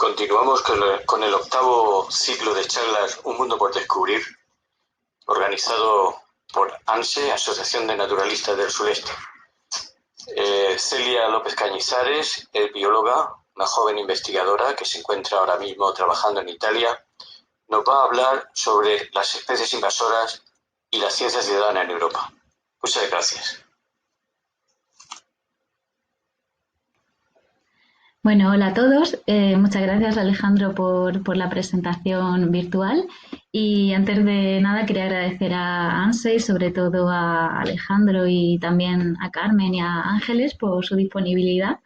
Continuamos con el octavo ciclo de charlas Un mundo por descubrir, organizado por ANSE, Asociación de Naturalistas del Sureste. Celia López Cañizares es bióloga, una joven investigadora que se encuentra ahora mismo trabajando en Italia. Nos va a hablar sobre las especies invasoras y la ciencia ciudadana en Europa. Muchas gracias. Bueno, hola a todos. Muchas gracias Alejandro por la presentación virtual. Y antes de nada quería agradecer a ANSE y sobre todo a Alejandro y también a Carmen y a Ángeles por su disponibilidad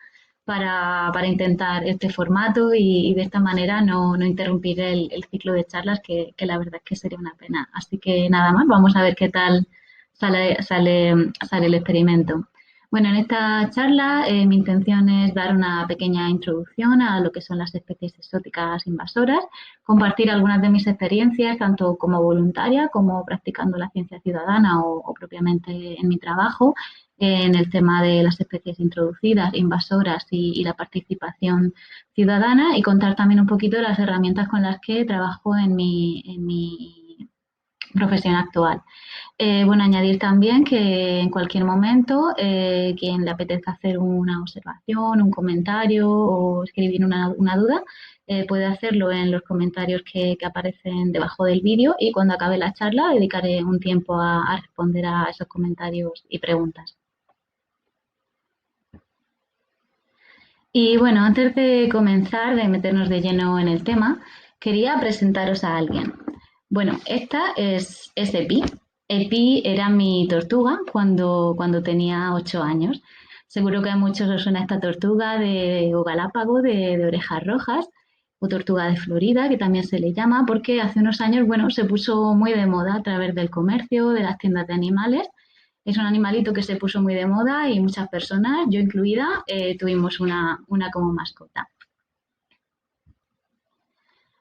para intentar este formato y de esta manera no interrumpir el ciclo de charlas que la verdad es que sería una pena. Así que nada más, vamos a ver qué tal sale el experimento. Bueno, en esta charla mi intención es dar una pequeña introducción a lo que son las especies exóticas invasoras, compartir algunas de mis experiencias, tanto como voluntaria como practicando la ciencia ciudadana o propiamente en mi trabajo, en el tema de las especies introducidas, invasoras y la participación ciudadana y contar también un poquito de las herramientas con las que trabajo en mi profesión actual. Bueno, añadir también que en cualquier momento, quien le apetezca hacer una observación, un comentario o escribir una duda, puede hacerlo en los comentarios que aparecen debajo del vídeo y cuando acabe la charla dedicaré un tiempo a responder a esos comentarios y preguntas. Y bueno, antes de comenzar, de meternos de lleno en el tema, quería presentaros a alguien. Bueno, esta es Epi. Epi era mi tortuga cuando tenía 8 años. Seguro que a muchos os suena esta tortuga o galápago de orejas rojas o tortuga de Florida, que también se le llama, porque hace unos años, bueno, se puso muy de moda a través del comercio, de las tiendas de animales. Es un animalito que se puso muy de moda y muchas personas, yo incluida, tuvimos una como mascota.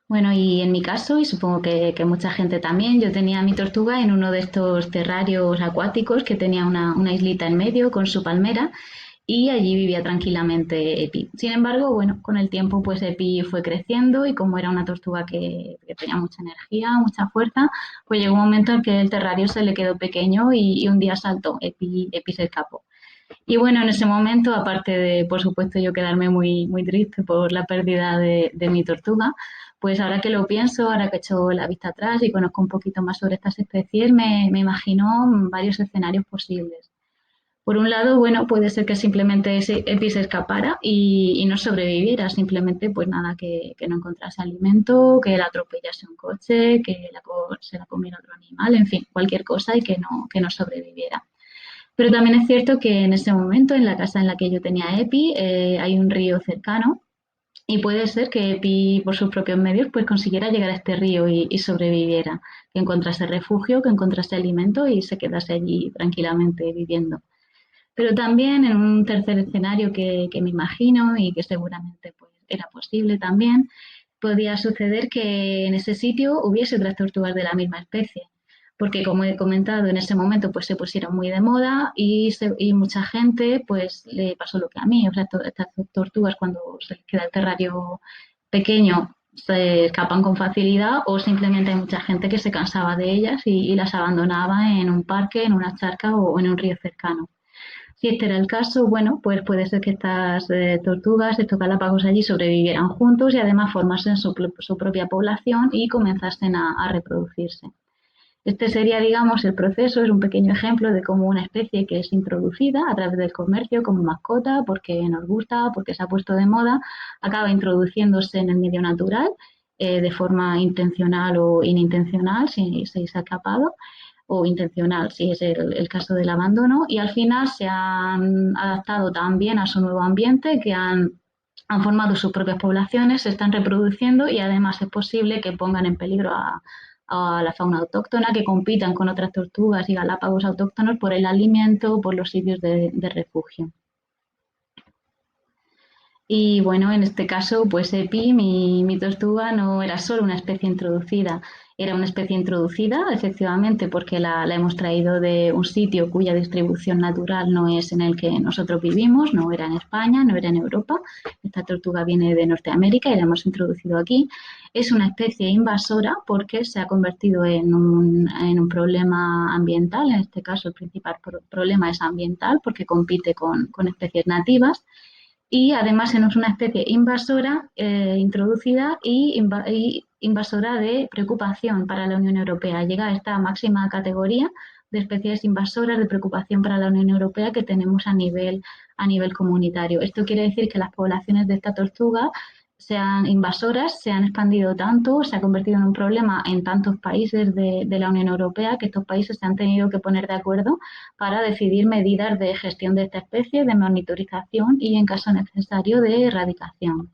Bueno, y en mi caso, y supongo que mucha gente también, yo tenía mi tortuga en uno de estos terrarios acuáticos que tenía una islita en medio con su palmera y allí vivía tranquilamente Epi. Sin embargo, bueno, con el tiempo pues Epi fue creciendo y como era una tortuga que tenía mucha energía, mucha fuerza, pues llegó un momento en que el terrario se le quedó pequeño y un día saltó, Epi se escapó. Y bueno, en ese momento, aparte de, por supuesto, yo quedarme muy triste por la pérdida de mi tortuga, pues ahora que lo pienso, ahora que he hecho la vista atrás y conozco un poquito más sobre estas especies, me imagino varios escenarios posibles. Por un lado, bueno, puede ser que simplemente ese Epi se escapara y no sobreviviera, simplemente pues nada, que no encontrase alimento, que la atropellase un coche, se la comiera otro animal, en fin, cualquier cosa y que no sobreviviera. Pero también es cierto que en ese momento, en la casa en la que yo tenía Epi, hay un río cercano y puede ser que Epi, por sus propios medios, pues consiguiera llegar a este río y sobreviviera, que encontrase refugio, que encontrase alimento y se quedase allí tranquilamente viviendo. Pero también en un tercer escenario que me imagino y que seguramente pues, era posible también, podía suceder que en ese sitio hubiese otras tortugas de la misma especie. Porque como he comentado, en ese momento pues se pusieron muy de moda y mucha gente pues le pasó lo que a mí. O sea, estas tortugas cuando se les queda el terrario pequeño se escapan con facilidad o simplemente hay mucha gente que se cansaba de ellas y las abandonaba en un parque, en una charca o en un río cercano. Si este era el caso, bueno, pues puede ser que estas tortugas, estos galápagos allí sobrevivieran juntos y además formasen su propia población y comenzasen a reproducirse. Este sería, digamos, el proceso, es un pequeño ejemplo de cómo una especie que es introducida a través del comercio como mascota, porque nos gusta, porque se ha puesto de moda, acaba introduciéndose en el medio natural de forma intencional o inintencional, si se ha escapado, o intencional, si es el caso del abandono, y al final se han adaptado tan bien a su nuevo ambiente que han formado sus propias poblaciones, se están reproduciendo y además es posible que pongan en peligro a la fauna autóctona, que compitan con otras tortugas y galápagos autóctonos por el alimento, por los sitios de refugio. Y bueno, en este caso, pues Epi, mi tortuga, no era solo una especie introducida, era una especie introducida, efectivamente, porque la hemos traído de un sitio cuya distribución natural no es en el que nosotros vivimos, no era en España, no era en Europa. Esta tortuga viene de Norteamérica y la hemos introducido aquí. Es una especie invasora porque se ha convertido en un problema ambiental, en este caso el principal problema es ambiental porque compite con especies nativas y además es una especie invasora introducida y invasora de preocupación para la Unión Europea. Llega a esta máxima categoría de especies invasoras de preocupación para la Unión Europea que tenemos a nivel comunitario. Esto quiere decir que las poblaciones de esta tortuga sean invasoras, se han expandido tanto, se ha convertido en un problema en tantos países de la Unión Europea que estos países se han tenido que poner de acuerdo para decidir medidas de gestión de esta especie, de monitorización y, en caso necesario, de erradicación.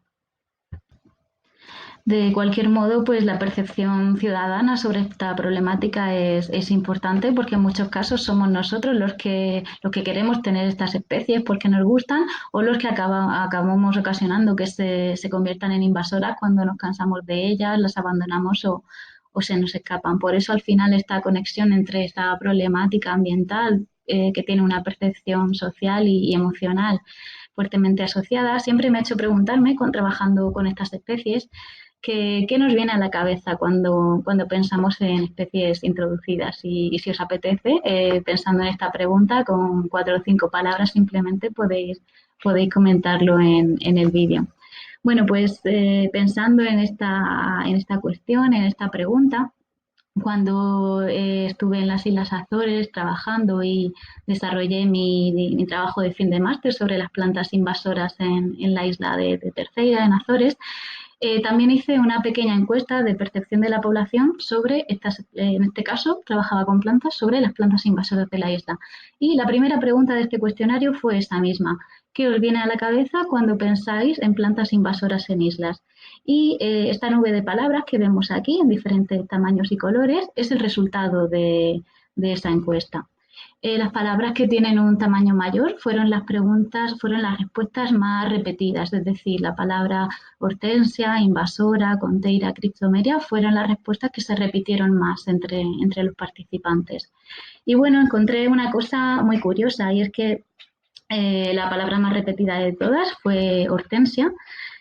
De cualquier modo, pues la percepción ciudadana sobre esta problemática es importante porque en muchos casos somos nosotros los que queremos tener estas especies porque nos gustan o los que acabamos ocasionando que se conviertan en invasoras cuando nos cansamos de ellas, las abandonamos o se nos escapan. Por eso, al final, esta conexión entre esta problemática ambiental que tiene una percepción social y emocional fuertemente asociada, siempre me ha hecho preguntarme, trabajando con estas especies, ¿qué nos viene a la cabeza cuando pensamos en especies introducidas? Y si os apetece, pensando en esta pregunta, con 4 o 5 palabras simplemente podéis comentarlo en el vídeo. Bueno, pues pensando en esta cuestión, en esta pregunta, cuando estuve en las Islas Azores trabajando y desarrollé mi trabajo de fin de máster sobre las plantas invasoras en la isla de Terceira, en Azores, también hice una pequeña encuesta de percepción de la población sobre estas, en este caso, trabajaba con plantas, sobre las plantas invasoras de la isla. Y la primera pregunta de este cuestionario fue esta misma. ¿Qué os viene a la cabeza cuando pensáis en plantas invasoras en islas? Y esta nube de palabras que vemos aquí en diferentes tamaños y colores es el resultado de esa encuesta. Las palabras que tienen un tamaño mayor fueron las respuestas más repetidas, es decir, la palabra hortensia, invasora, conteira, criptomeria fueron las respuestas que se repitieron más entre los participantes. Y bueno, encontré una cosa muy curiosa y es que la palabra más repetida de todas fue hortensia,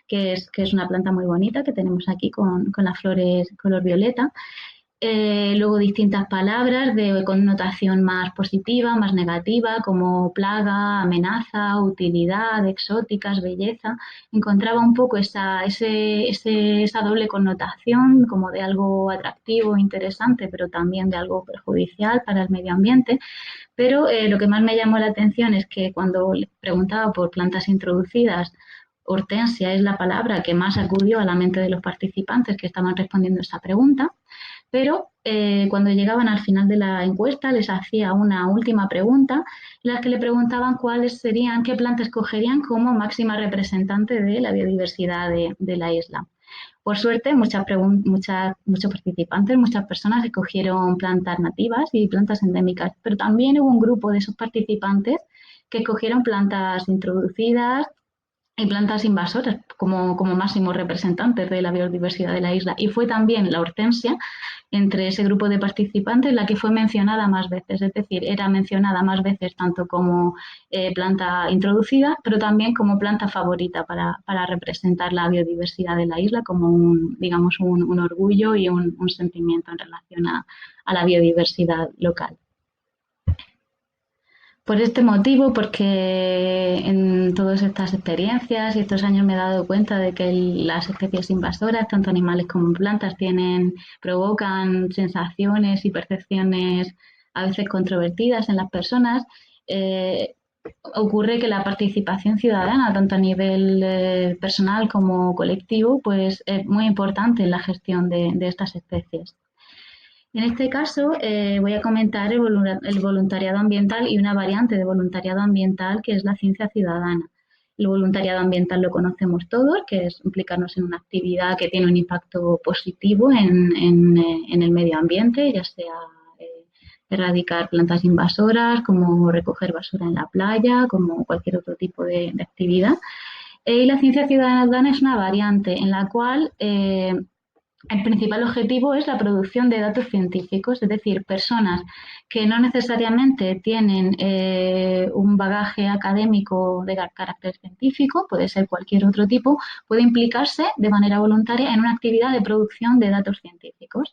que es una planta muy bonita que tenemos aquí con las flores color violeta. Luego distintas palabras de connotación más positiva, más negativa, como plaga, amenaza, utilidad, exóticas, belleza. Encontraba un poco esa doble connotación como de algo atractivo, interesante, pero también de algo perjudicial para el medio ambiente. Pero lo que más me llamó la atención es que cuando le preguntaba por plantas introducidas, hortensia es la palabra que más acudió a la mente de los participantes que estaban respondiendo a esa pregunta, pero cuando llegaban al final de la encuesta les hacía una última pregunta en la que le preguntaban qué plantas escogerían como máxima representante de la biodiversidad de la isla. Por suerte, muchos participantes, muchas personas escogieron plantas nativas y plantas endémicas, pero también hubo un grupo de esos participantes que escogieron plantas introducidas y plantas invasoras como máximos representantes de la biodiversidad de la isla. Y fue también la hortensia entre ese grupo de participantes la que fue mencionada más veces, es decir, era mencionada más veces tanto como planta introducida, pero también como planta favorita para representar la biodiversidad de la isla como digamos, un orgullo y un sentimiento en relación a la biodiversidad local. Por este motivo, porque en todas estas experiencias y estos años me he dado cuenta de que las especies invasoras, tanto animales como plantas, provocan sensaciones y percepciones a veces controvertidas en las personas. Ocurre que la participación ciudadana, tanto a nivel personal como colectivo, pues es muy importante en la gestión de estas especies. En este caso, voy a comentar el voluntariado ambiental y una variante de voluntariado ambiental que es la ciencia ciudadana. El voluntariado ambiental lo conocemos todos, que es implicarnos en una actividad que tiene un impacto positivo en el medio ambiente, ya sea erradicar plantas invasoras, como recoger basura en la playa, como cualquier otro tipo de actividad. Y la ciencia ciudadana es una variante en la cual el principal objetivo es la producción de datos científicos, es decir, personas que no necesariamente tienen un bagaje académico de carácter científico, puede ser cualquier otro tipo, puede implicarse de manera voluntaria en una actividad de producción de datos científicos.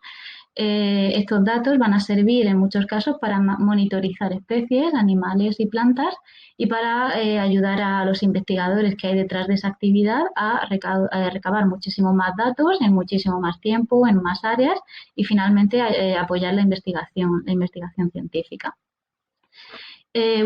Estos datos van a servir en muchos casos para monitorizar especies, animales y plantas y para ayudar a los investigadores que hay detrás de esa actividad a recabar muchísimo más datos en muchísimo más tiempo, en más áreas y finalmente apoyar la investigación científica.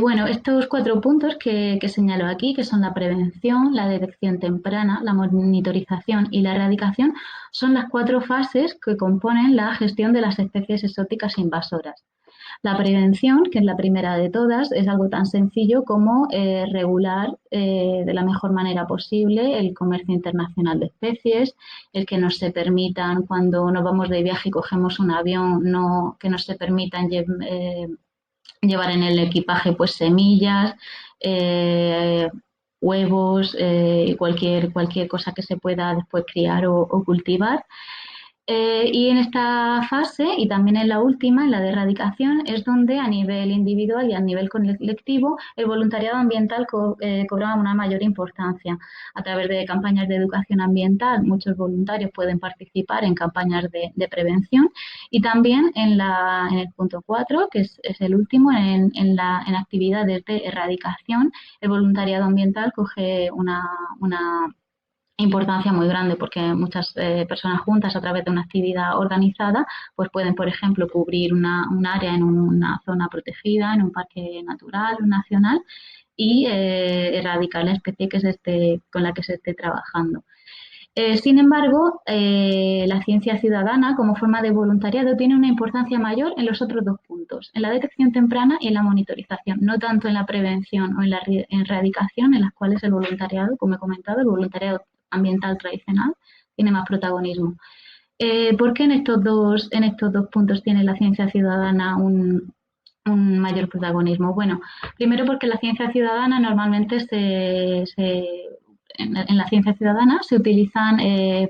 Bueno, estos 4 puntos que señalo aquí, que son la prevención, la detección temprana, la monitorización y la erradicación, son las 4 fases que componen la gestión de las especies exóticas invasoras. La prevención, que es la primera de todas, es algo tan sencillo como regular de la mejor manera posible el comercio internacional de especies, el que nos se permitan, cuando nos vamos de viaje y cogemos un avión, que nos se permitan llevar en el equipaje pues semillas, huevos y cualquier cosa que se pueda después criar o cultivar. Y en esta fase y también en la última, en la de erradicación, es donde a nivel individual y a nivel colectivo el voluntariado ambiental cobra una mayor importancia. A través de campañas de educación ambiental, muchos voluntarios pueden participar en campañas de prevención y también en el punto 4, que es el último, en actividades de erradicación, el voluntariado ambiental coge una importancia muy grande porque muchas personas juntas a través de una actividad organizada pues pueden, por ejemplo, cubrir un área en una zona protegida, en un parque natural o nacional y erradicar la especie con la que se esté trabajando. Sin embargo, la ciencia ciudadana como forma de voluntariado tiene una importancia mayor en los otros 2 puntos, en la detección temprana y en la monitorización, no tanto en la prevención o en la erradicación, en las cuales el voluntariado, como he comentado, el voluntariado ambiental tradicional tiene más protagonismo. ¿Por qué en estos dos puntos tiene la ciencia ciudadana un mayor protagonismo? Bueno, primero porque la ciencia ciudadana normalmente en la ciencia ciudadana se utilizan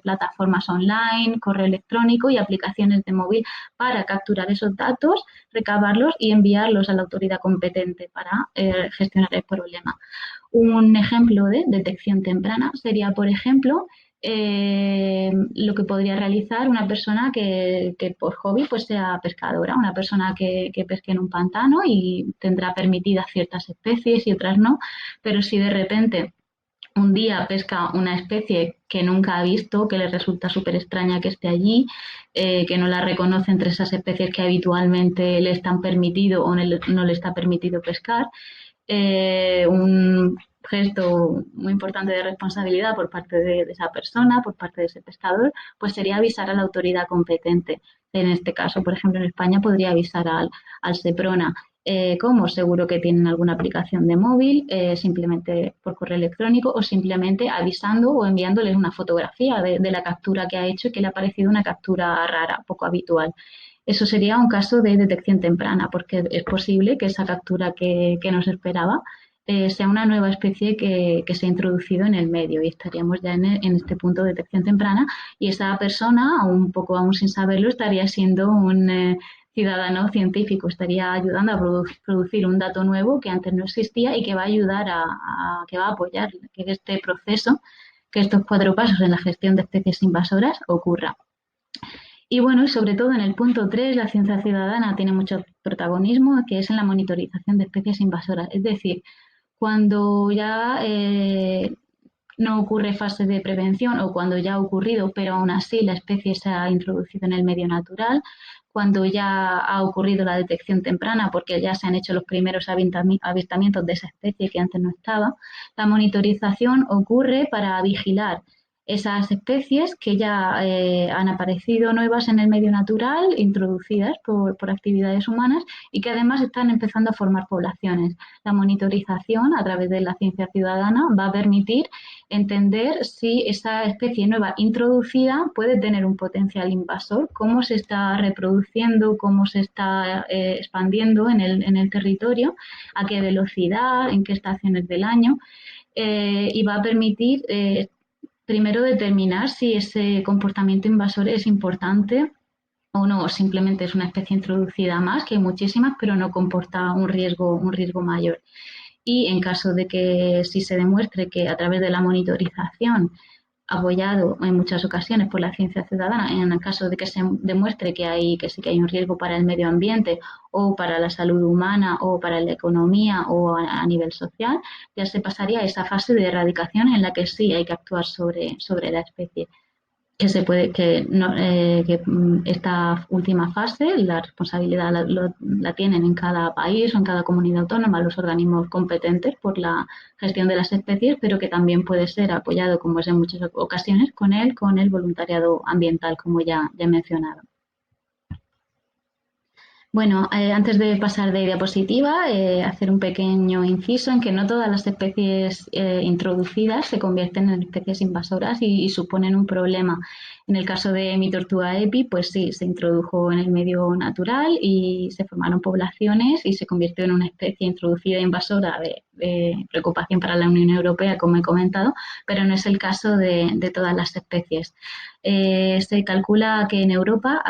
plataformas online, correo electrónico y aplicaciones de móvil para capturar esos datos, recabarlos y enviarlos a la autoridad competente para gestionar el problema. Un ejemplo de detección temprana sería, por ejemplo, lo que podría realizar una persona que por hobby pues sea pescadora, una persona que pesque en un pantano y tendrá permitidas ciertas especies y otras no, pero si de repente un día pesca una especie que nunca ha visto, que le resulta súper extraña que esté allí, que no la reconoce entre esas especies que habitualmente le están permitido o no le está permitido pescar, un gesto muy importante de responsabilidad por parte de esa persona, por parte de ese pescador, pues sería avisar a la autoridad competente. En este caso, por ejemplo, en España podría avisar al Seprona. ¿Cómo? Seguro que tienen alguna aplicación de móvil, simplemente por correo electrónico o simplemente avisando o enviándoles una fotografía de la captura que ha hecho y que le ha parecido una captura rara, poco habitual. Eso sería un caso de detección temprana, porque es posible que esa captura que nos esperaba sea una nueva especie que se ha introducido en el medio y estaríamos ya en este punto de detección temprana y esa persona, un poco aún sin saberlo, estaría siendo un ciudadano científico, estaría ayudando a producir un dato nuevo que antes no existía y que va a ayudar que va a apoyar que este proceso, que estos 4 pasos en la gestión de especies invasoras ocurra. Y bueno, y sobre todo en el punto 3, la ciencia ciudadana tiene mucho protagonismo, que es en la monitorización de especies invasoras. Es decir, cuando ya no ocurre fase de prevención o cuando ya ha ocurrido, pero aún así la especie se ha introducido en el medio natural, cuando ya ha ocurrido la detección temprana porque ya se han hecho los primeros avistamientos de esa especie que antes no estaba, la monitorización ocurre para vigilar esas especies que ya han aparecido nuevas en el medio natural, introducidas por actividades humanas y que además están empezando a formar poblaciones. La monitorización a través de la ciencia ciudadana va a permitir entender si esa especie nueva introducida puede tener un potencial invasor, cómo se está reproduciendo, cómo se está expandiendo en el territorio, a qué velocidad, en qué estaciones del año. y va a permitir primero determinar si ese comportamiento invasor es importante o no, o simplemente es una especie introducida más, que hay muchísimas, pero no comporta un riesgo mayor. Y en caso de que si se demuestre que a través de la monitorización apoyado en muchas ocasiones por la ciencia ciudadana, en el caso de que se demuestre que sí que hay un riesgo para el medio ambiente o para la salud humana o para la economía o a nivel social, ya se pasaría a esa fase de erradicación en la que sí hay que actuar sobre la especie que se puede que, no, que esta última fase la responsabilidad la tienen en cada país o en cada comunidad autónoma los organismos competentes por la gestión de las especies, pero que también puede ser apoyado, como es en muchas ocasiones, con el voluntariado ambiental, como ya he mencionado. Bueno, antes de pasar de diapositiva, hacer un pequeño inciso en que no todas las especies introducidas se convierten en especies invasoras y suponen un problema. En el caso de mi tortuga epi, pues sí, se introdujo en el medio natural y se formaron poblaciones y se convirtió en una especie introducida invasora de preocupación para la Unión Europea, como he comentado, pero no es el caso de todas las especies. Se calcula que en Europa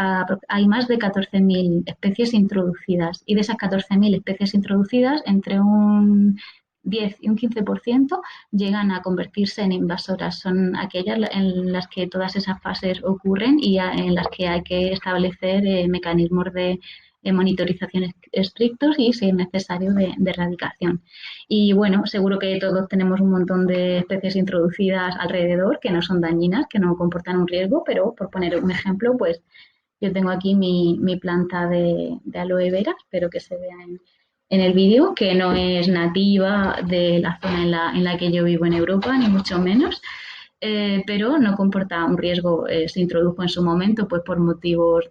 hay más de 14.000 especies introducidas y de esas 14.000 especies introducidas, entre un 10 y un 15% llegan a convertirse en invasoras. Son aquellas en las que todas esas fases ocurren y en las que hay que establecer mecanismos de monitorización estrictos y, si es necesario, de erradicación. Y bueno, seguro que todos tenemos un montón de especies introducidas alrededor que no son dañinas, que no comportan un riesgo, pero por poner un ejemplo, pues yo tengo aquí mi planta de aloe vera, espero que se vea en el vídeo, que no es nativa de la zona en la que yo vivo en Europa, ni mucho menos, pero no comporta un riesgo. Se introdujo en su momento pues por motivos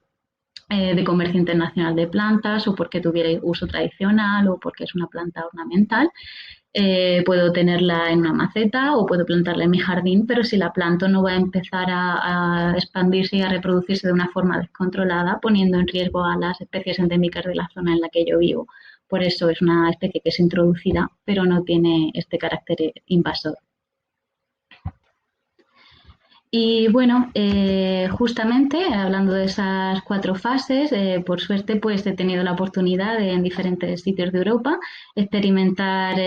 de comercio internacional de plantas o porque tuviera uso tradicional o porque es una planta ornamental. Puedo tenerla en una maceta o puedo plantarla en mi jardín, pero si la planto no va a empezar a expandirse y a reproducirse de una forma descontrolada, poniendo en riesgo a las especies endémicas de la zona en la que yo vivo. Por eso es una especie que es introducida, pero no tiene este carácter invasor. Y bueno, justamente hablando de esas 4 fases, por suerte pues he tenido la oportunidad de, en diferentes sitios de Europa, experimentar,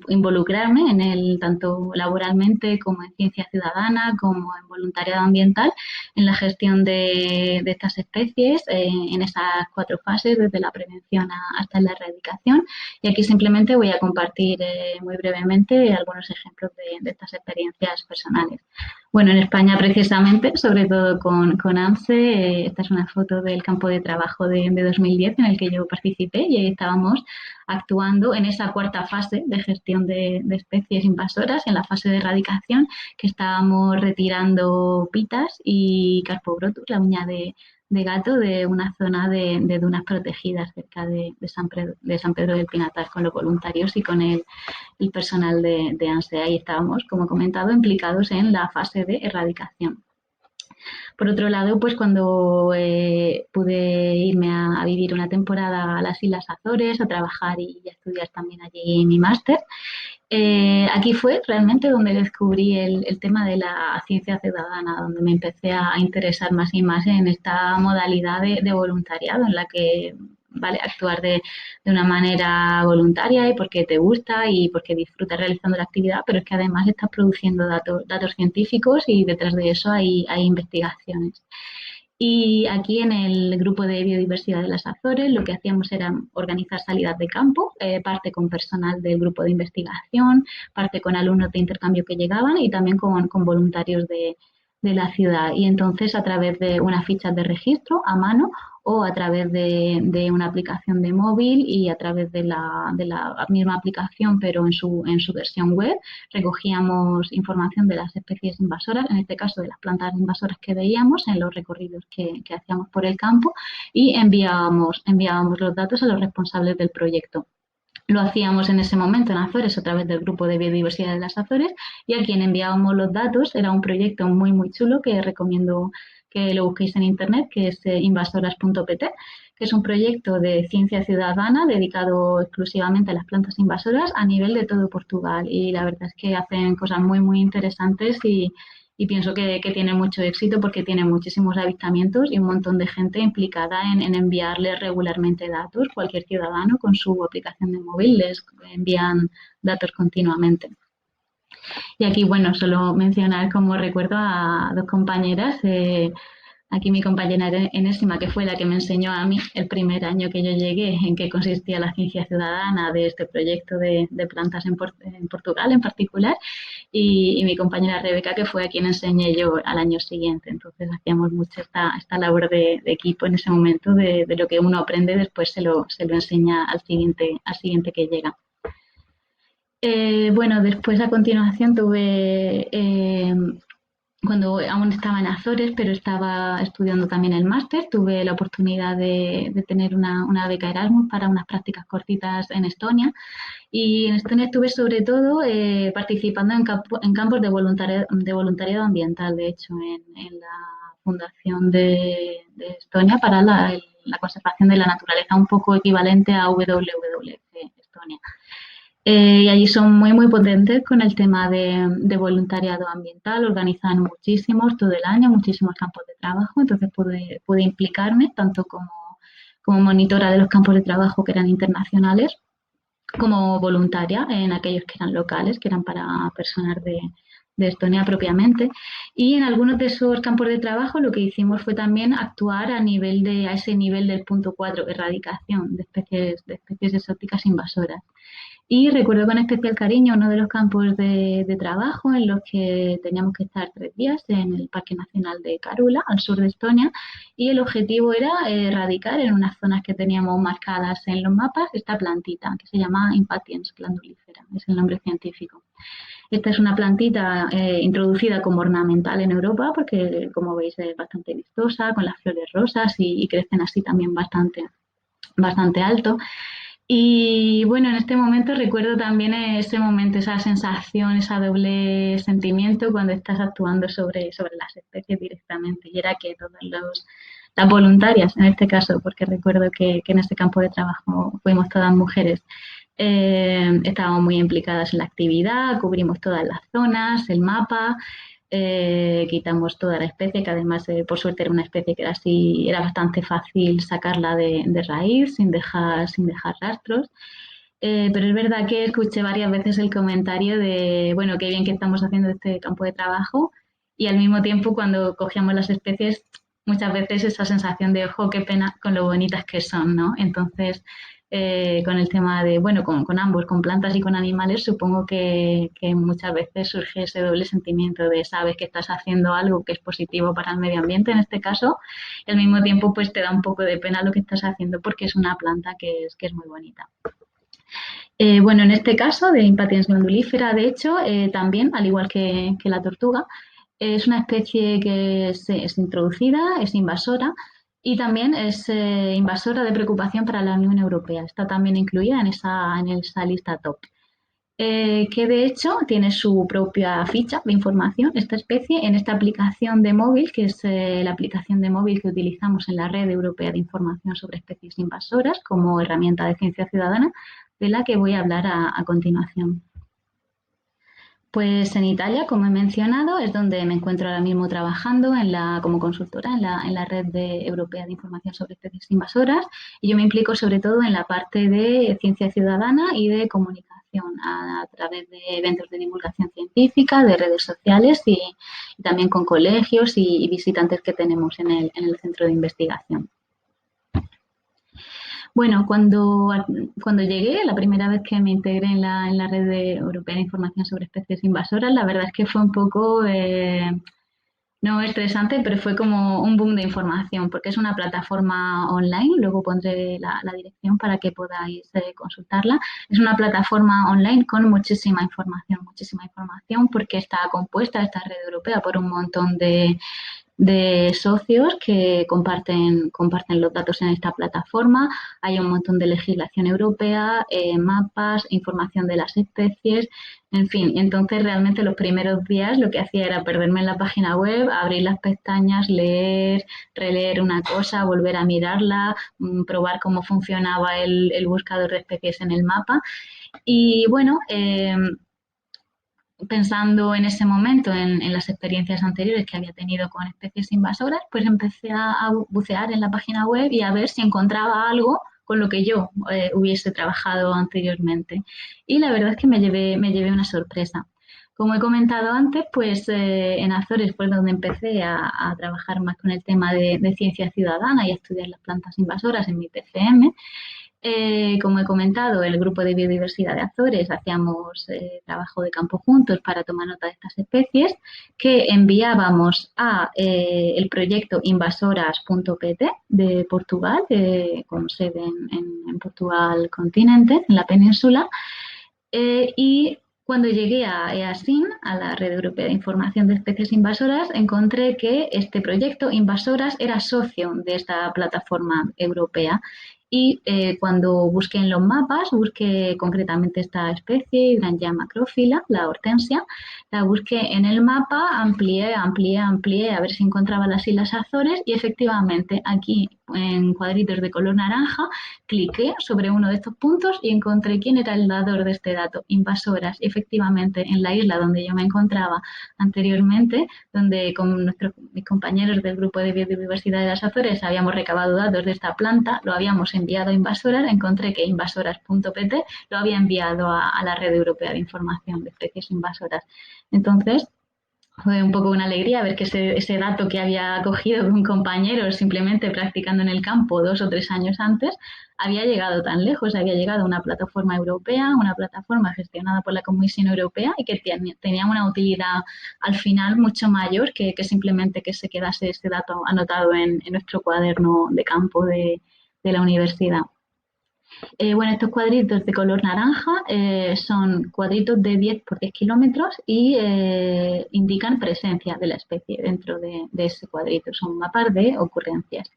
involucrarme en el tanto laboralmente como en ciencia ciudadana, como en voluntariado ambiental, en la gestión de estas especies, en esas 4 fases, desde la prevención hasta la erradicación. Y aquí simplemente voy a compartir muy brevemente algunos ejemplos de estas experiencias personales. Bueno, en España precisamente, sobre todo con ANSE, esta es una foto del campo de trabajo de 2010 en el que yo participé y ahí estábamos actuando en esa 4ª fase de gestión de especies invasoras, en la fase de erradicación, que estábamos retirando pitas y Carpobrotus, la uña de gato, de una zona de dunas protegidas cerca de San Pedro del Pinatar, con los voluntarios y con el personal de ANSE. Ahí estábamos, como he comentado, implicados en la fase de erradicación. Por otro lado, pues cuando pude irme a vivir una temporada a las Islas Azores, a trabajar y a estudiar también allí mi máster, aquí fue realmente donde descubrí el tema de la ciencia ciudadana, donde me empecé a interesar más y más en esta modalidad de voluntariado en la que vale actuar de una manera voluntaria y porque te gusta y porque disfrutas realizando la actividad, pero es que además estás produciendo datos científicos y detrás de eso hay investigaciones. Y aquí en el grupo de biodiversidad de las Azores lo que hacíamos era organizar salidas de campo, parte con personal del grupo de investigación, parte con alumnos de intercambio que llegaban y también con voluntarios de la ciudad. Y entonces a través de unas fichas de registro a mano o a través de una aplicación de móvil y a través de la misma aplicación pero en su versión web, recogíamos información de las especies invasoras, en este caso de las plantas invasoras que veíamos en los recorridos que hacíamos por el campo y enviábamos los datos a los responsables del proyecto. Lo hacíamos en ese momento en Azores a través del grupo de biodiversidad de las Azores y a quien enviábamos los datos era un proyecto muy, muy chulo que recomiendo que lo busquéis en internet, que es invasoras.pt, que es un proyecto de ciencia ciudadana dedicado exclusivamente a las plantas invasoras a nivel de todo Portugal. Y la verdad es que hacen cosas muy, muy interesantes y pienso que tiene mucho éxito porque tiene muchísimos avistamientos y un montón de gente implicada en enviarles regularmente datos. Cualquier ciudadano con su aplicación de móvil les envían datos continuamente. Y aquí, bueno, solo mencionar como recuerdo a dos compañeras. Aquí mi compañera Enésima, que fue la que me enseñó a mí el primer año que yo llegué en qué consistía la ciencia ciudadana de este proyecto de plantas en Portugal en particular, y mi compañera Rebeca, que fue a quien enseñé yo al año siguiente. Entonces hacíamos mucho esta labor de equipo en ese momento, de lo que uno aprende después se lo enseña al siguiente que llega. Bueno, después a continuación tuve, cuando aún estaba en Azores, pero estaba estudiando también el máster, tuve la oportunidad de tener una beca Erasmus para unas prácticas cortitas en Estonia. Y en Estonia estuve sobre todo participando en campos de voluntariado ambiental, de hecho, en la Fundación de Estonia para la conservación de la naturaleza, un poco equivalente a WWF Estonia. Y allí son muy, muy potentes con el tema de voluntariado ambiental, organizan muchísimos todo el año, muchísimos campos de trabajo, entonces pude implicarme tanto como monitora de los campos de trabajo que eran internacionales, como voluntaria en aquellos que eran locales, que eran para personas de Estonia propiamente. Y en algunos de esos campos de trabajo lo que hicimos fue también actuar a ese nivel del punto 4, erradicación de especies exóticas invasoras. Y recuerdo con especial cariño uno de los campos de trabajo en los que teníamos que estar 3 días en el Parque Nacional de Karula, al sur de Estonia, y el objetivo era erradicar en unas zonas que teníamos marcadas en los mapas esta plantita que se llama Impatiens glandulifera, es el nombre científico. Esta es una plantita introducida como ornamental en Europa porque, como veis, es bastante vistosa, con las flores rosas y crecen así también bastante, bastante alto. Y bueno, en este momento recuerdo también ese momento, esa sensación, ese doble sentimiento cuando estás actuando sobre las especies directamente. Y era que las voluntarias, en este caso, porque recuerdo que en este campo de trabajo fuimos todas mujeres, estábamos muy implicadas en la actividad, cubrimos todas las zonas, el mapa, quitamos toda la especie, que además por suerte era una especie que era bastante fácil sacarla de raíz sin dejar rastros. Pero es verdad que escuché varias veces el comentario de, bueno, qué bien que estamos haciendo este campo de trabajo, y al mismo tiempo cuando cogíamos las especies muchas veces esa sensación de, ojo, qué pena con lo bonitas que son, ¿no? Entonces, con el tema de, bueno, con ambos, con plantas y con animales, supongo que muchas veces surge ese doble sentimiento de sabes que estás haciendo algo que es positivo para el medio ambiente en este caso, y al mismo tiempo pues te da un poco de pena lo que estás haciendo porque es una planta que es muy bonita. Bueno, en este caso de Impatiens glandulifera, de hecho, también, al igual que la tortuga, es una especie que es introducida, es invasora y también es invasora de preocupación para la Unión Europea. Está también incluida en esa lista top. Que de hecho tiene su propia ficha de información, esta especie, en esta aplicación de móvil, que es la aplicación de móvil que utilizamos en la Red Europea de Información sobre Especies Invasoras como herramienta de ciencia ciudadana, de la que voy a hablar a continuación. Pues en Italia, como he mencionado, es donde me encuentro ahora mismo trabajando como consultora en la Red Europea de Información sobre Especies Invasoras, y yo me implico sobre todo en la parte de ciencia ciudadana y de comunicación a través de eventos de divulgación científica, de redes sociales y también con colegios y visitantes que tenemos en el centro de investigación. Bueno, cuando llegué, la primera vez que me integré en la Red Europea de Información sobre Especies Invasoras, la verdad es que fue un poco, no estresante, pero fue como un boom de información, porque es una plataforma online, luego pondré la dirección para que podáis consultarla. Es una plataforma online con muchísima información, porque está compuesta esta red europea por un montón de socios que comparten los datos en esta plataforma. Hay un montón de legislación europea, mapas, información de las especies, en fin. Entonces realmente los primeros días lo que hacía era perderme en la página web, abrir las pestañas, leer, releer una cosa, volver a mirarla, probar cómo funcionaba el buscador de especies en el mapa. Y bueno, pensando en ese momento en las experiencias anteriores que había tenido con especies invasoras, pues empecé a bucear en la página web y a ver si encontraba algo con lo que yo hubiese trabajado anteriormente. Y la verdad es que me llevé una sorpresa. Como he comentado antes, pues en Azores fue donde empecé a trabajar más con el tema de ciencia ciudadana y a estudiar las plantas invasoras en mi TFM. Como he comentado, el grupo de biodiversidad de Azores hacíamos trabajo de campo juntos para tomar nota de estas especies que enviábamos a el proyecto invasoras.pt de Portugal, con sede en Portugal continente, en la península. Y cuando llegué a EASIN, a la Red Europea de Información de Especies Invasoras, encontré que este proyecto Invasoras era socio de esta plataforma europea. Y cuando busqué en los mapas, busqué concretamente esta especie, Hydrangea macrófila, la hortensia, la busqué en el mapa, amplié a ver si encontraba las Islas Azores y efectivamente aquí en cuadritos de color naranja cliqué sobre uno de estos puntos y encontré quién era el dador de este dato, Invasoras. Y efectivamente, en la isla donde yo me encontraba anteriormente, donde con mis compañeros del grupo de biodiversidad de las Azores habíamos recabado datos de esta planta, lo habíamos enviado a Invasoras, encontré que invasoras.pt lo había enviado a la Red Europea de Información de Especies Invasoras. Entonces, fue un poco una alegría ver que ese dato que había cogido con compañeros simplemente practicando en el campo 2 o 3 años antes, había llegado tan lejos, había llegado a una plataforma europea, una plataforma gestionada por la Comisión Europea y que tenía una utilidad al final mucho mayor que simplemente que se quedase ese dato anotado en nuestro cuaderno de campo de la universidad. Bueno, estos cuadritos de color naranja son cuadritos de 10 por 10 kilómetros y indican presencia de la especie dentro de ese cuadrito. Son mapas de ocurrencias.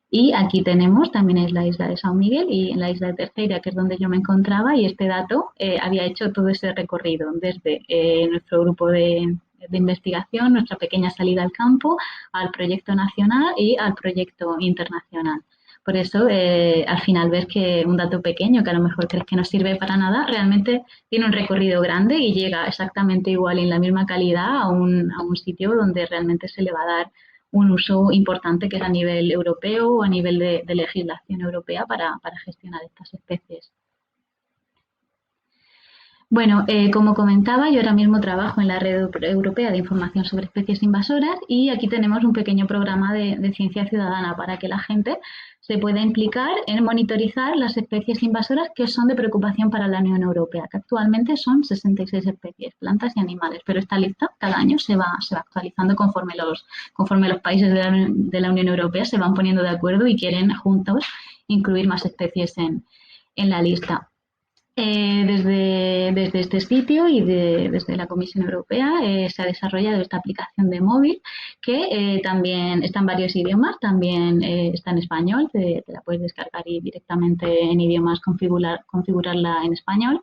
Y aquí tenemos, también es la isla de San Miguel y en la isla de Terceira, que es donde yo me encontraba, y este dato había hecho todo ese recorrido desde nuestro grupo de investigación, nuestra pequeña salida al campo, al proyecto nacional y al proyecto internacional. Por eso, al final, ves que un dato pequeño, que a lo mejor crees que no sirve para nada, realmente tiene un recorrido grande y llega exactamente igual en la misma calidad a un sitio donde realmente se le va a dar un uso importante que es a nivel europeo o a nivel de legislación europea para gestionar estas especies. Bueno, como comentaba, yo ahora mismo trabajo en la Red Europea de Información sobre Especies Invasoras y aquí tenemos un pequeño programa de ciencia ciudadana para que la gente se pueda implicar en monitorizar las especies invasoras que son de preocupación para la Unión Europea, que actualmente son 66 especies, plantas y animales, pero esta lista cada año se va actualizando conforme los países de la Unión Europea se van poniendo de acuerdo y quieren juntos incluir más especies en la lista. Desde este sitio y desde la Comisión Europea se ha desarrollado esta aplicación de móvil que también está en varios idiomas, también está en español, te la puedes descargar y directamente en idiomas configurarla en español.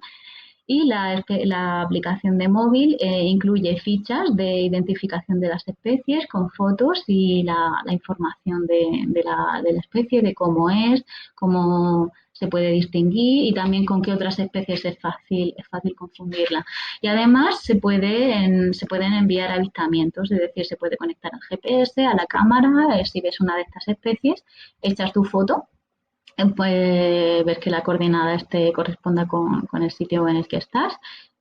Y la aplicación de móvil incluye fichas de identificación de las especies con fotos y la información de la especie, de cómo es, cómo se puede distinguir y también con qué otras especies es fácil confundirla. Y además se pueden enviar avistamientos, es decir, se puede conectar al GPS, a la cámara, si ves una de estas especies, echas tu foto, puede ver que la coordenada corresponda con el sitio en el que estás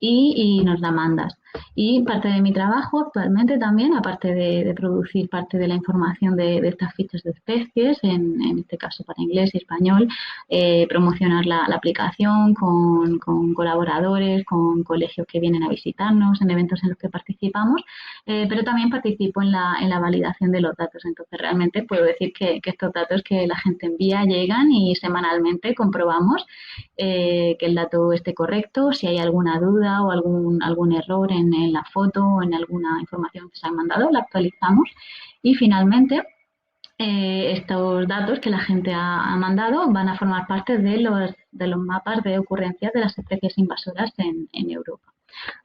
y nos la mandas. Y parte de mi trabajo actualmente también, aparte de producir parte de la información de estas fichas de especies, en este caso para inglés y español, promocionar la aplicación con colaboradores, con colegios que vienen a visitarnos, en eventos en los que participamos, pero también participo en la validación de los datos. Entonces, realmente puedo decir que estos datos que la gente envía llegan y semanalmente comprobamos que el dato esté correcto, si hay alguna duda o algún error en la foto o en alguna información que se ha mandado, la actualizamos Y finalmente, estos datos que la gente ha mandado van a formar parte de los mapas de ocurrencias de las especies invasoras en Europa.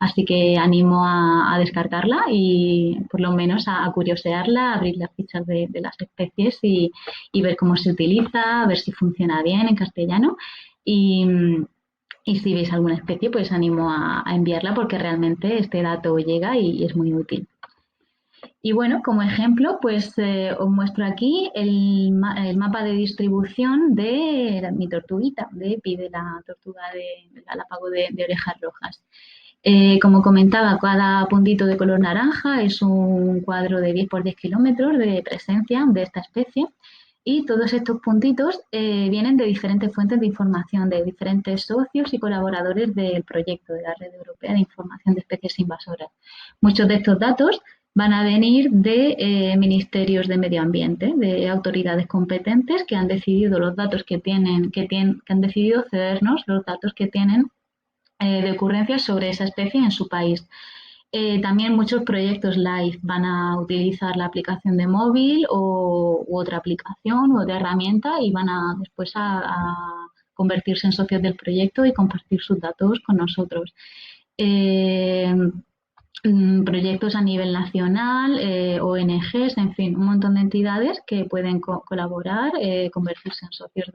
Así que animo a descargarla y por lo menos a curiosearla, a abrir las fichas de las especies y ver cómo se utiliza, a ver si funciona bien en castellano. Y, y si veis alguna especie, pues animo a enviarla porque realmente este dato llega y es muy útil. Y bueno, como ejemplo, pues os muestro aquí el mapa de distribución de mi tortuguita, de Epi, de la tortuga de Galápago de orejas rojas. Como comentaba, cada puntito de color naranja es un cuadro de 10 por 10 kilómetros de presencia de esta especie y todos estos puntitos vienen de diferentes fuentes de información, de diferentes socios y colaboradores del proyecto de la Red Europea de Información de Especies Invasoras. Muchos de estos datos van a venir de ministerios de medio ambiente, de autoridades competentes que han decidido los datos que han decidido cedernos los datos que tienen de ocurrencias sobre esa especie en su país. También muchos proyectos LIFE van a utilizar la aplicación de móvil u otra aplicación u otra herramienta y van a después a convertirse en socios del proyecto y compartir sus datos con nosotros. Proyectos a nivel nacional, ONGs, en fin, un montón de entidades que pueden colaborar, convertirse en socios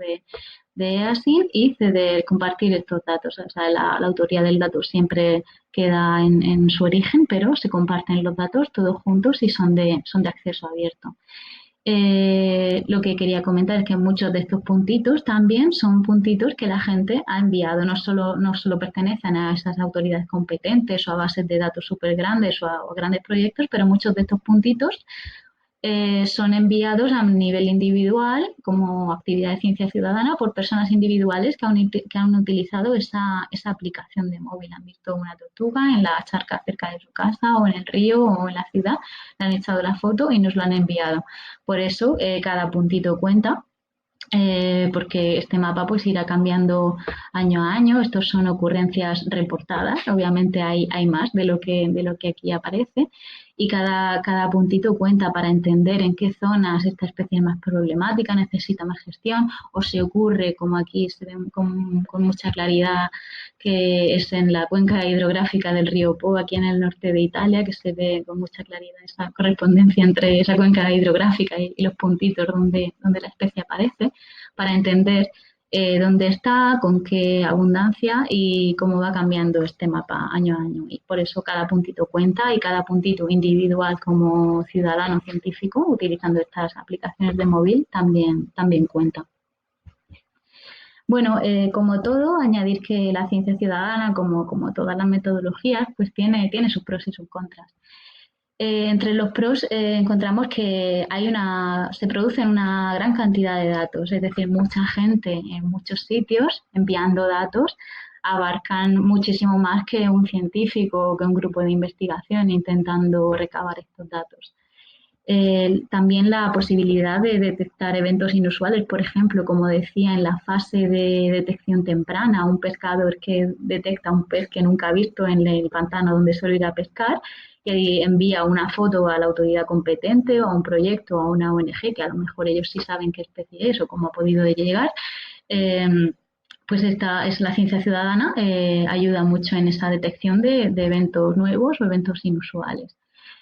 de EASIN y compartir estos datos. O sea, la autoría del dato siempre queda en su origen, pero se comparten los datos todos juntos y son de acceso abierto. Lo que quería comentar es que muchos de estos puntitos también son puntitos que la gente ha enviado, no solo pertenecen a esas autoridades competentes o a bases de datos súper grandes o a grandes proyectos, pero muchos de estos puntitos son enviados a nivel individual como actividad de ciencia ciudadana por personas individuales que han utilizado esa aplicación de móvil. Han visto una tortuga en la charca cerca de su casa o en el río o en la ciudad, le han echado la foto y nos lo han enviado. Por eso cada puntito cuenta. Porque este mapa pues irá cambiando año a año. Estos son ocurrencias reportadas, obviamente hay más de lo que aquí aparece y cada puntito cuenta para entender en qué zonas esta especie es más problemática, necesita más gestión o se ocurre, como aquí se ve con mucha claridad, que es en la cuenca hidrográfica del río Po, aquí en el norte de Italia, que se ve con mucha claridad esa correspondencia entre esa cuenca hidrográfica y los puntitos donde la especie aparece, para entender dónde está, con qué abundancia y cómo va cambiando este mapa año a año. Y por eso cada puntito cuenta y cada puntito individual como ciudadano científico utilizando estas aplicaciones de móvil también cuenta. Bueno, como todo, añadir que la ciencia ciudadana, como todas las metodologías, pues tiene sus pros y sus contras. Entre los pros encontramos que se producen una gran cantidad de datos, es decir, mucha gente en muchos sitios enviando datos abarcan muchísimo más que un científico o que un grupo de investigación intentando recabar estos datos. También la posibilidad de detectar eventos inusuales, por ejemplo, como decía, en la fase de detección temprana, un pescador que detecta un pez que nunca ha visto en el pantano donde suele ir a pescar y envía una foto a la autoridad competente o a un proyecto o a una ONG, que a lo mejor ellos sí saben qué especie es o cómo ha podido llegar. Pues esta es la ciencia ciudadana, ayuda mucho en esa detección de eventos nuevos o eventos inusuales.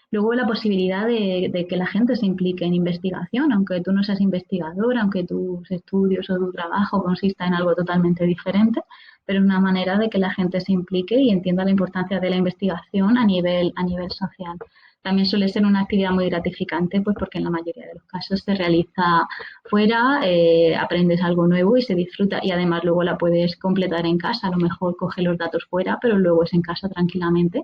Luego la posibilidad de que la gente se implique en investigación, aunque tú no seas investigador, aunque tus estudios o tu trabajo consista en algo totalmente diferente, pero es una manera de que la gente se implique y entienda la importancia de la investigación a nivel social. También suele ser una actividad muy gratificante, pues porque en la mayoría de los casos se realiza fuera, aprendes algo nuevo y se disfruta y además luego la puedes completar en casa. A lo mejor coge los datos fuera, pero luego es en casa tranquilamente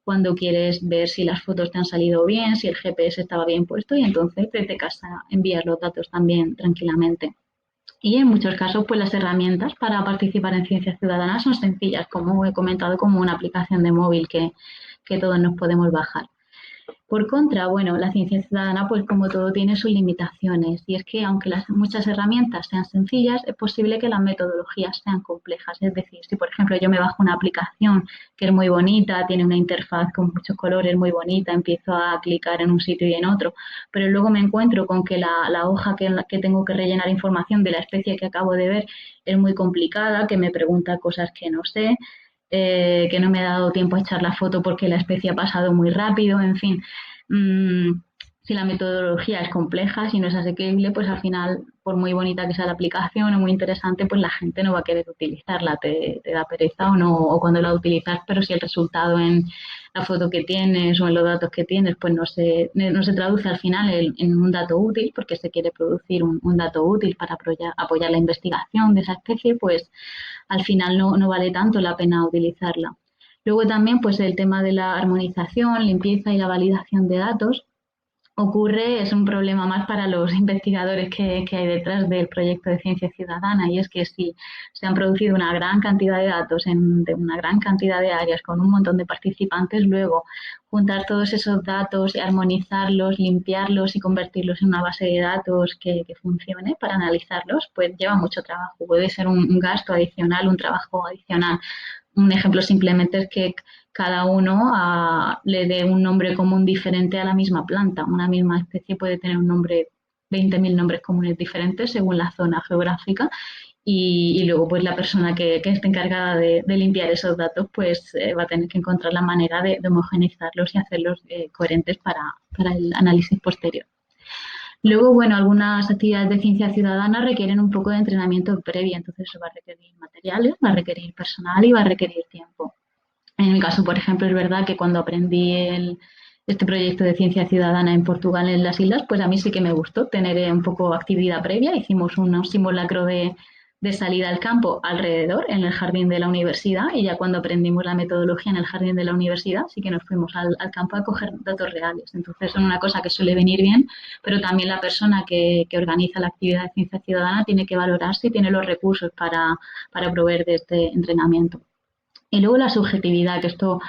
cuando quieres ver si las fotos te han salido bien, si el GPS estaba bien puesto y entonces desde casa envías los datos también tranquilamente. Y en muchos casos, pues las herramientas para participar en ciencia ciudadana son sencillas, como he comentado, como una aplicación de móvil que todos nos podemos bajar. Por contra, bueno, la ciencia ciudadana, pues como todo, tiene sus limitaciones. Y es que aunque muchas herramientas sean sencillas, es posible que las metodologías sean complejas. Es decir, si por ejemplo yo me bajo una aplicación que es muy bonita, tiene una interfaz con muchos colores muy bonita, empiezo a clicar en un sitio y en otro, pero luego me encuentro con que la hoja que tengo que rellenar información de la especie que acabo de ver es muy complicada, que me pregunta cosas que no sé, que no me ha dado tiempo a echar la foto porque la especie ha pasado muy rápido, en fin. Mm, si la metodología es compleja, si no es asequible, pues al final, por muy bonita que sea la aplicación o muy interesante, pues la gente no va a querer utilizarla, te da pereza o no, o cuando la utilizas, pero si el resultado en la foto que tienes o en los datos que tienes, pues no se traduce al final en un dato útil, porque se quiere producir un dato útil para apoyar la investigación de esa especie, pues al final no vale tanto la pena utilizarla. Luego también pues el tema de la armonización, limpieza y la validación de datos ocurre, es un problema más para los investigadores que hay detrás del proyecto de ciencia ciudadana, y es que si se han producido una gran cantidad de datos de una gran cantidad de áreas con un montón de participantes, luego juntar todos esos datos y armonizarlos, limpiarlos y convertirlos en una base de datos que funcione para analizarlos, pues lleva mucho trabajo. Puede ser un gasto adicional, un trabajo adicional. Un ejemplo simplemente es que cada uno le dé un nombre común diferente a la misma planta. Una misma especie puede tener un nombre, 20.000 nombres comunes diferentes según la zona geográfica, y luego pues la persona que esté encargada de limpiar esos datos pues va a tener que encontrar la manera de homogeneizarlos y hacerlos coherentes para el análisis posterior. Luego, bueno, algunas actividades de ciencia ciudadana requieren un poco de entrenamiento previo, entonces eso va a requerir materiales, va a requerir personal y va a requerir tiempo. En mi caso, por ejemplo, es verdad que cuando aprendí este proyecto de ciencia ciudadana en Portugal, en las islas, pues a mí sí que me gustó tener un poco actividad previa. Hicimos un simulacro de salida al campo alrededor, en el jardín de la universidad, y ya cuando aprendimos la metodología en el jardín de la universidad, sí que nos fuimos al campo a coger datos reales. Entonces, son una cosa que suele venir bien, pero también la persona que organiza la actividad de ciencia ciudadana tiene que valorar si tiene los recursos para proveer de este entrenamiento. Y luego la subjetividad, que esto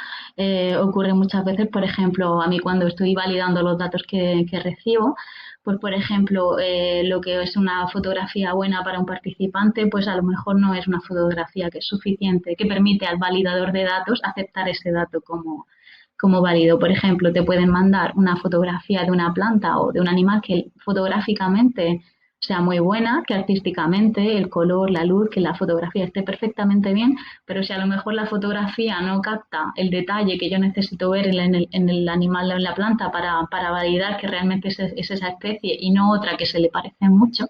ocurre muchas veces, por ejemplo, a mí cuando estoy validando los datos que recibo, pues por ejemplo, lo que es una fotografía buena para un participante, pues a lo mejor no es una fotografía que es suficiente, que permite al validador de datos aceptar ese dato como válido. Por ejemplo, te pueden mandar una fotografía de una planta o de un animal que fotográficamente sea muy buena, que artísticamente el color, la luz, que la fotografía esté perfectamente bien, pero si a lo mejor la fotografía no capta el detalle que yo necesito ver en el animal o en la planta para validar que realmente es esa especie y no otra que se le parece mucho,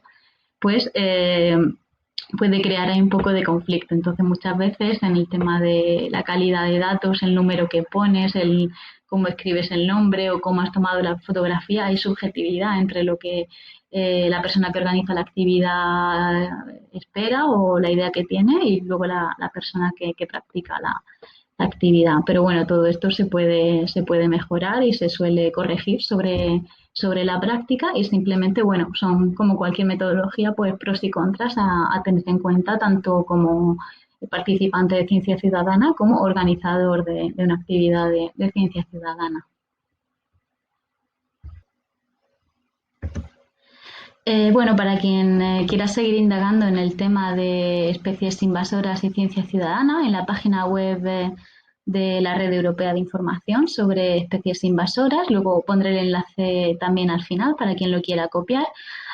pues puede crear ahí un poco de conflicto. Entonces, muchas veces en el tema de la calidad de datos, el número que pones, cómo escribes el nombre o cómo has tomado la fotografía, hay subjetividad entre lo que la persona que organiza la actividad espera o la idea que tiene y luego la persona que practica la actividad. Pero bueno, todo esto se puede mejorar y se suele corregir sobre la práctica y simplemente, bueno, son como cualquier metodología, pues pros y contras a tener en cuenta tanto como participante de ciencia ciudadana como organizador de una actividad de ciencia ciudadana. Bueno, para quien quiera seguir indagando en el tema de especies invasoras y ciencia ciudadana, en la página web de la Red Europea de Información sobre especies invasoras, luego pondré el enlace también al final para quien lo quiera copiar,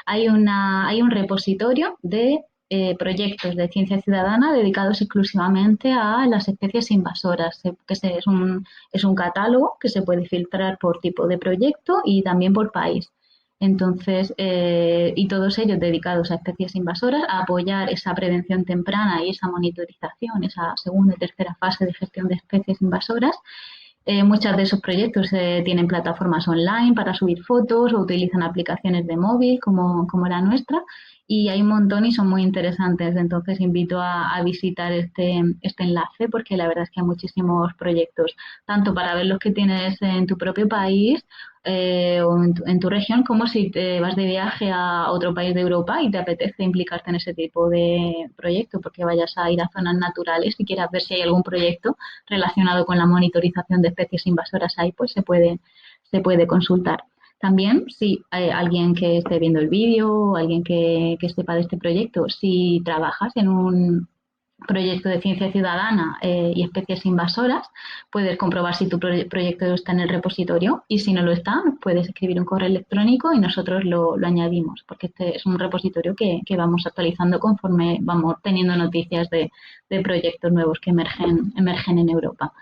hay un repositorio de proyectos de ciencia ciudadana dedicados exclusivamente a las especies invasoras, es un catálogo que se puede filtrar por tipo de proyecto y también por país. Entonces, y todos ellos dedicados a especies invasoras, a apoyar esa prevención temprana y esa monitorización, esa segunda y tercera fase de gestión de especies invasoras. Muchos de esos proyectos tienen plataformas online para subir fotos o utilizan aplicaciones de móvil como la nuestra y hay un montón y son muy interesantes. Entonces invito a visitar este enlace porque la verdad es que hay muchísimos proyectos, tanto para ver los que tienes en tu propio país o en tu región, como si te vas de viaje a otro país de Europa y te apetece implicarte en ese tipo de proyecto, porque vayas a ir a zonas naturales y quieras ver si hay algún proyecto relacionado con la monitorización de especies invasoras ahí, pues se puede consultar. También, si hay alguien que esté viendo el vídeo o alguien que sepa de este proyecto, si trabajas en un proyecto de ciencia ciudadana y especies invasoras, puedes comprobar si tu proyecto está en el repositorio y si no lo está, puedes escribir un correo electrónico y nosotros lo añadimos, porque este es un repositorio que vamos actualizando conforme vamos teniendo noticias de proyectos nuevos que emergen en Europa.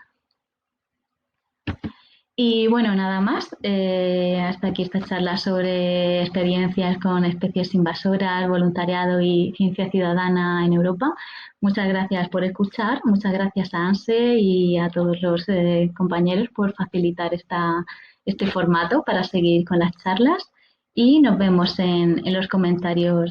Y bueno, nada más. Hasta aquí esta charla sobre experiencias con especies invasoras, voluntariado y ciencia ciudadana en Europa. Muchas gracias por escuchar, muchas gracias a ANSE y a todos los compañeros por facilitar este formato para seguir con las charlas y nos vemos en los comentarios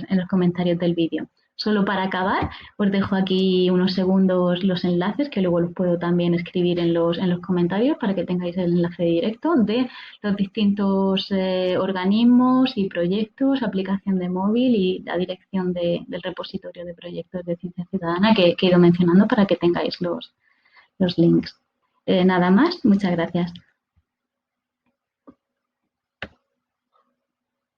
del vídeo. Solo para acabar, os dejo aquí unos segundos los enlaces que luego los puedo también escribir en los comentarios para que tengáis el enlace directo de los distintos organismos y proyectos, aplicación de móvil y la dirección del repositorio de proyectos de ciencia ciudadana que he ido mencionando para que tengáis los links. Nada más, muchas gracias.